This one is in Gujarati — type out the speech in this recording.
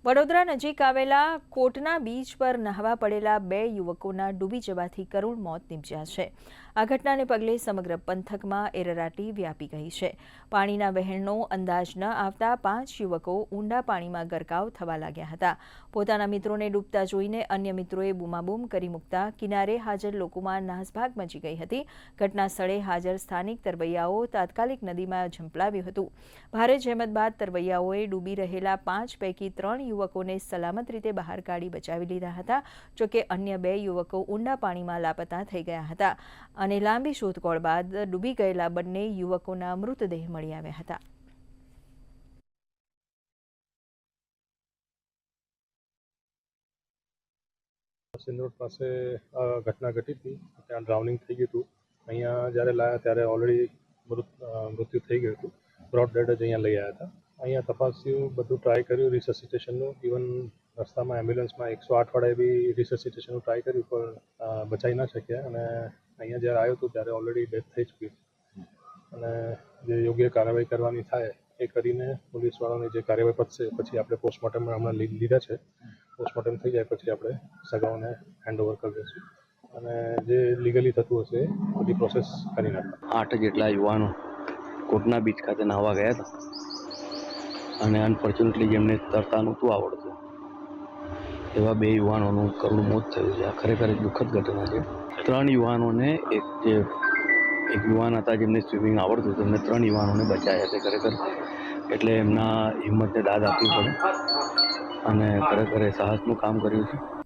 વડોદરા નજીક આવેલા કોટના બીચ પર નહાવા પડેલા 2 યુવકોના ડૂબી જવાથી કરુણ મોત નીપજ્યા છે। આ ઘટનાને પગલે સમગ્ર પંથકમાં એરરાટી વ્યાપી ગઈ છે। પાણીના વહેણનો અંદાજ ન આવતા 5 યુવકો ઊંડા પાણીમાં ગરકાવ થવા લાગ્યા હતા। પોતાના મિત્રોને ડૂબતા જોઈને અન્ય મિત્રોએ બૂમાબૂમ કરી મૂકતા કિનારે હાજર લોકોમાં નાસભાગ મચી ગઈ હતી। ઘટના સ્થળે હાજર સ્થાનિક તરવૈયાઓ તાત્કાલિક નદીમાં ઝંપલાવ્યું હતું। ભારે જહેમત બાદ તરવૈયાઓએ ડૂબી રહેલા 5 પૈકી 3 યુવકોને સલામત રીતે બહાર કાઢી બચાવી લીધા હતા। જોકે અન્ય 2 યુવકો ઊંડા પાણીમાં લાપતા થઈ ગયા હતા અને લાંબી શોધખોળ બાદ ડૂબી ગયેલા બંને યુવકોના મૃતદેહ મળી આવ્યા હતા। સિંદોડ પાસે ઘટના ઘટી હતી, ત્યાં ડ્રાઉનિંગ થઈ ગયું હતું। અહીંયા જ્યારે લાયા ત્યારે ઓલરેડી મૃત્યુ થઈ ગયું હતું। બ્રોડ ડેડ જ અહીંયા લઈ આવ્યા હતા। અહીંયા તપાસ્યું, બધું ટ્રાય કર્યું રિસસિટેશનનું, ઇવન રસ્તામાં એમ્બ્યુલન્સમાં 108 વાળાએ બી રિસસિટેશનનું ટ્રાય કર્યું પણ બચાવી ના શક્યા અને અહીંયા જ્યારે આવ્યો હતો ત્યારે ઓલરેડી ડેથ થઈ ચૂકી હતી અને જે યોગ્ય કાર્યવાહી કરવાની થાય એ કરીને પોલીસવાળાની જે કાર્યવાહી પતશે પછી આપણે પોસ્ટમોર્ટમ હમણાં લીધા છે। પોસ્ટમોર્ટમ થઈ જાય પછી આપણે સગાઓને હેન્ડઓવર કરી દઈશું અને જે લીગલી થતું હશે એ બધી પ્રોસેસ કરી નાખીશું। 8 જેટલા યુવાનો કોટના બીચ ખાતે નહાવા ગયા હતા અને અનફોર્ચ્યુનેટલી જેમને તરતા નહોતું આવડતું એવા 2 યુવાનોનું કરુણ મોત થયું છે। આ ખરેખર એક દુઃખદ ઘટના છે। 3 યુવાનોને એક યુવાન હતા જેમને સ્વિમિંગ આવડતું તેમને 3 યુવાનોને બચાવ્યા છે। ખરેખર એટલે એમના હિંમતને દાદ આપવી પડે અને ખરેખર એ સાહસનું કામ કર્યું છે।